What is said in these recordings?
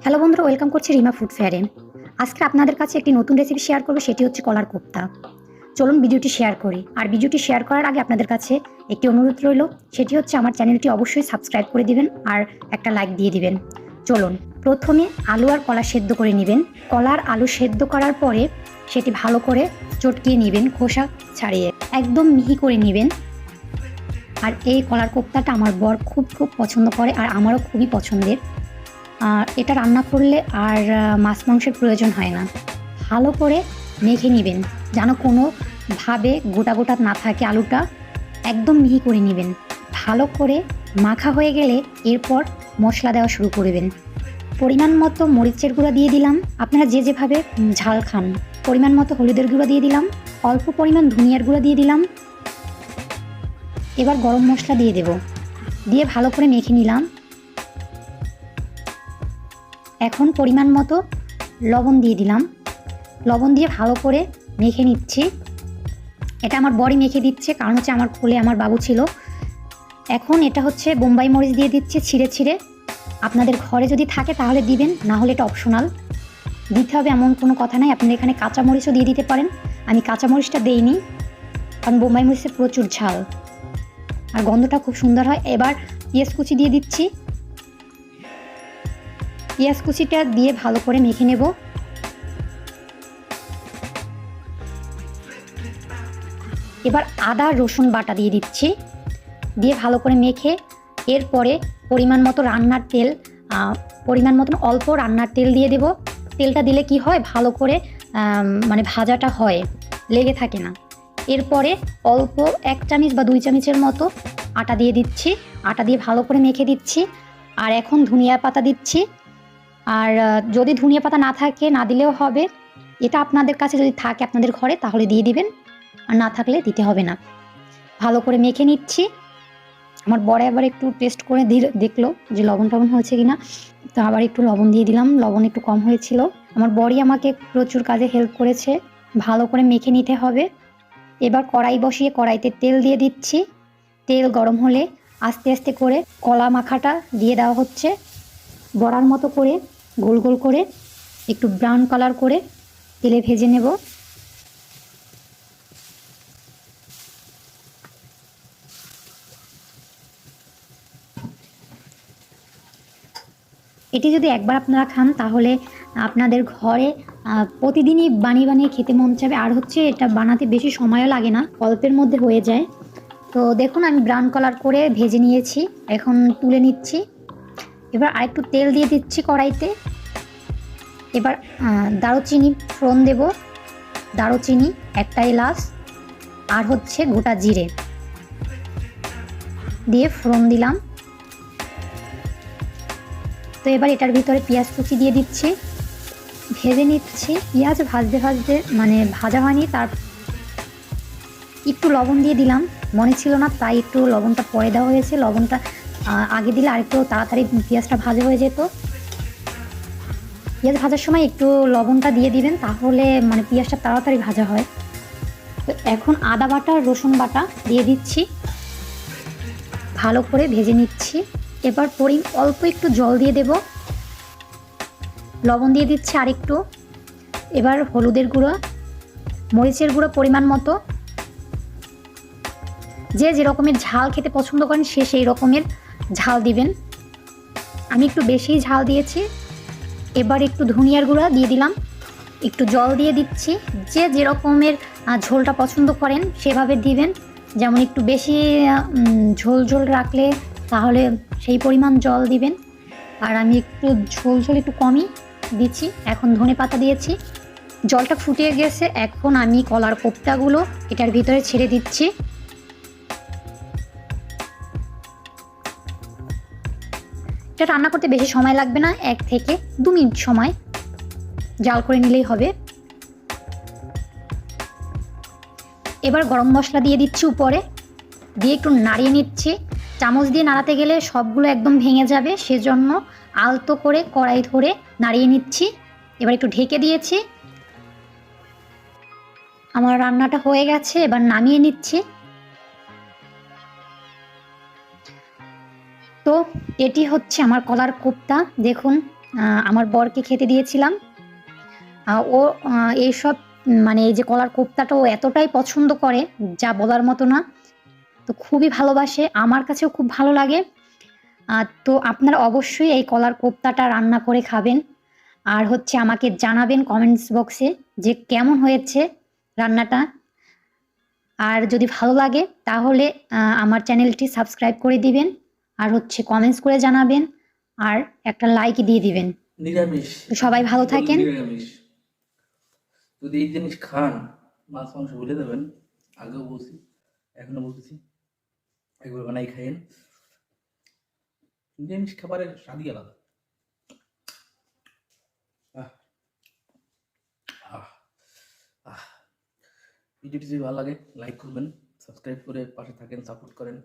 Hello বন্ধুরা, welcome করছি Rima food ফেয়ারে। আজকে আপনাদের কাছে একটি নতুন রেসিপি শেয়ার করবো, সেটি হচ্ছে কলার কোফতা। চলুন ভিডিওটি শেয়ার করি। আর ভিডিওটি শেয়ার করার আগে আপনাদের কাছে একটি অনুরোধ রইল, সেটি হচ্ছে আমার চ্যানেলটি অবশ্যই সাবস্ক্রাইব করে দিবেন আর একটা লাইক দিয়ে দিবেন। চলুন, প্রথমে আলু আর কলা সেদ্ধ করে নেবেন। কলার আলু সেদ্ধ করার পরে সেটি ভালো করে চটকিয়ে নেবেন, খোসা ছাড়িয়ে একদম মিহি করে নেবেন। আর এই কলার কোফতাটা আমার বর খুব পছন্দ করে আর আমারও খুবই পছন্দের। আর এটা রান্না করলে আর মাছ মাংসের প্রয়োজন হয় না। ভালো করে মেখে নেবেন যেন কোনোভাবে গোটা গোটা না থাকে। আলুটা একদম মিহি করে নেবেন। ভালো করে মাখা হয়ে গেলে এরপর মশলা দেওয়া শুরু করবেন। পরিমাণ মতো মরিচের গুঁড়া দিয়ে দিলাম, আপনারা যে যেভাবে ঝাল খান। পরিমাণ মতো হলুদের গুঁড়া দিয়ে দিলাম, অল্প পরিমাণ ধনিয়ার গুঁড়া দিয়ে দিলাম। এবার গরম মশলা দিয়ে দেব, দিয়ে ভালো করে মেখে নিলাম। এখন পরিমাণ মতো লবণ দিয়ে দিলাম, লবণ দিয়ে ভালো করে মেখে নিচ্ছি। এটা আমার বড়ি মেখে দিচ্ছে, কারণ হচ্ছে আমার কোলে আমার বাবু ছিল। এখন এটা হচ্ছে বোম্বাই মরিচ দিয়ে দিচ্ছি ছিঁড়ে ছিঁড়ে। আপনাদের ঘরে যদি থাকে তাহলে দিবেন, না হলে এটা অপশনাল। দিতে হবে এমন কোনো কথা নাই, আপনারা এখানে কাঁচা মরিচও দিয়ে দিতে পারেন। আমি কাঁচা মরিচটা দেইনি, কারণ বোম্বাই মরিচে প্রচুর ঝাল আর গন্ধটা খুব সুন্দর হয়। এবার পেঁয়াজ কুচি দিয়ে দিচ্ছি, পেঁয়াজ কুচিটা দিয়ে ভালো করে মেখে নেব। এবার আদা রসুন বাটা দিয়ে দিচ্ছি, দিয়ে ভালো করে মেখে এরপরে পরিমাণ মতো রান্নার তেল, পরিমাণ মতন অল্প রান্নার তেল দিয়ে দেব। তেলটা দিলে কি হয়, ভালো করে মানে ভাজাটা হয়, লেগে থাকে না। এরপরে অল্প 1 চামচ বা 2 চামচের মতো আটা দিয়ে দিচ্ছি, আটা দিয়ে ভালো করে মেখে দিচ্ছি। আর এখন ধনিয়া পাতা দিচ্ছি। আর যদি ধনিয়া পাতা না থাকে না দিলেও হবে, এটা আপনাদের কাছে যদি থাকে আপনাদের ঘরে তাহলে দিয়ে দিবেন, আর না থাকলে দিতে হবে না। ভালো করে মেখে নিচ্ছি। আমার বড় আবার একটু টেস্ট করে দেখলো যে লবণ টবণ হয়েছে কিনা, তো আবার একটু লবণ দিয়ে দিলাম, লবণ একটু কম হয়েছিল। আমার বড়ই আমাকে প্রচুর কাজে হেল্প করেছে। ভালো করে মেখে নিতে হবে। এবার কড়াই বসিয়ে কড়াইতে তেল দিয়ে দিচ্ছি। তেল গরম হলে আস্তে আস্তে করে কলা মাখাটা দিয়ে দেওয়া হচ্ছে। বড়ার মতো করে গোল গোল করে একটু ব্রাউন কালার করে তেলে ভেজে নেব। এটি যদি একবার আপনারা খান তাহলে আপনাদের ঘরে প্রতিদিনই বানিয়ে বানিয়ে খেতে মন চাবে। আর হচ্ছে এটা বানাতে বেশি সময়ও লাগে না, অল্পের মধ্যে হয়ে যায়। তো দেখুন, আমি ব্রাউন কালার করে ভেজে নিয়েছি, এখন তুলে নিচ্ছি। এবার আরেকটু তেল দিয়ে দিচ্ছি কড়াইতে। এবার দারুচিনি ফোড়ন দেব, দারুচিনি, একটা এলাচ আর হচ্ছে গোটা জিরে দিয়ে ফোড়ন দিলাম। তো এবার এটার ভিতরে পেঁয়াজ কুচি দিয়ে দিচ্ছি, ভেজে নিচ্ছি। পেঁয়াজ ভাজতে ভাজতে মানে ভাজা হয়নি, তার একটু লবণ দিয়ে দিলাম, মনে ছিল না তাই একটু লবণটা পরে দেওয়া হয়েছে। লবণটা আগে দিলে আরেকটু তাড়াতাড়ি পেঁয়াজটা ভাজা হয়ে যেত। পেঁয়াজ ভাজার সময় একটু লবণটা দিয়ে দিবেন, তাহলে মানে পেঁয়াজটা তাড়াতাড়ি ভাজা হয়। তো এখন আদা বাটা রসুন বাটা দিয়ে দিচ্ছি, ভালো করে ভেজে নিচ্ছি। এবার অল্প একটু জল দিয়ে দেব, লবণ দিয়ে দিচ্ছি আর একটু। এবার হলুদের গুঁড়ো, মরিচের গুঁড়ো পরিমাণ মতো। যে যেরকমের ঝাল খেতে পছন্দ করেন সে সেই রকমের ঝাল দিবেন। আমি একটু বেশিই ঝাল দিয়েছি। এবার একটু ধনিয়ার গুঁড়া দিয়ে দিলাম, একটু জল দিয়ে দিচ্ছি। যে যেরকমের ঝোলটা পছন্দ করেন সেভাবে দিবেন। যেমন একটু বেশি ঝোল ঝোল রাখলে তাহলে সেই পরিমাণ জল দিবেন, আর আমি একটু ঝোল ঝোল একটু কমই দিচ্ছি। এখন ধনেপাতা দিয়েছি, জলটা ফুটিয়ে গেছে। এখন আমি কলার কোফতাগুলো এটার ভিতরে ছেড়ে দিচ্ছি। এটা রান্না করতে বেশি সময় লাগবে না, 1 থেকে 2 মিনিট সময় জাল করে নিলেই হবে। এবার গরম মশলা দিয়ে দিচ্ছি উপরে, দিয়ে একটু নাড়িয়ে নিচ্ছি। চামচ দিয়ে নাড়াতে গেলে সবগুলো একদম ভেঙে যাবে, সেজন্য আলতো করে কড়াই ধরে নাড়িয়ে নিচ্ছি। এবার একটু ঢেকে দিয়েছি। আমার রান্নাটা হয়ে গেছে, এবার নামিয়ে নিচ্ছি। তো এটি হচ্ছে আমার কলার কোফতা। দেখুন আমার বরকে খেতে দিয়েছিলাম। ও এইসব মানে এই যে কলার কোপ্তাটা ও এতটাই পছন্দ করে যা বলার মতো না। তো খুবই ভালোবাসে, আমার কাছেও খুব ভালো লাগে। তো আপনারা অবশ্যই এই কলার কোপ্তাটা রান্না করে খাবেন। আর হচ্ছে আমাকে জানাবেন কমেন্টস বক্সে যে কেমন হয়েছে রান্নাটা। আর যদি ভালো লাগে তাহলে আমার চ্যানেলটি সাবস্ক্রাইব করে দিবেন, আর হচ্ছে কমেন্টস করে জানাবেন, আর একটা লাইক দিয়ে দিবেন। নিরামিষ, তো সবাই ভালো থাকেন। নিরামিষ যদি এই জিনিস খান, মাছ মাংস ভুলে দেবেন। আগেও বলছি, এখনো বলতেছি, একবার বানাই খাইয়েন। নিরামিষ খাবারের স্বাদই আলাদা। আহ আহ আহ ভিডিওটি যদি ভালো লাগে লাইক করবেন, সাবস্ক্রাইব করে পাশে থাকেন, সাপোর্ট করেন।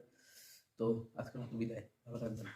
তো আজকের মতো বিদায়, ভালো থাকবেন।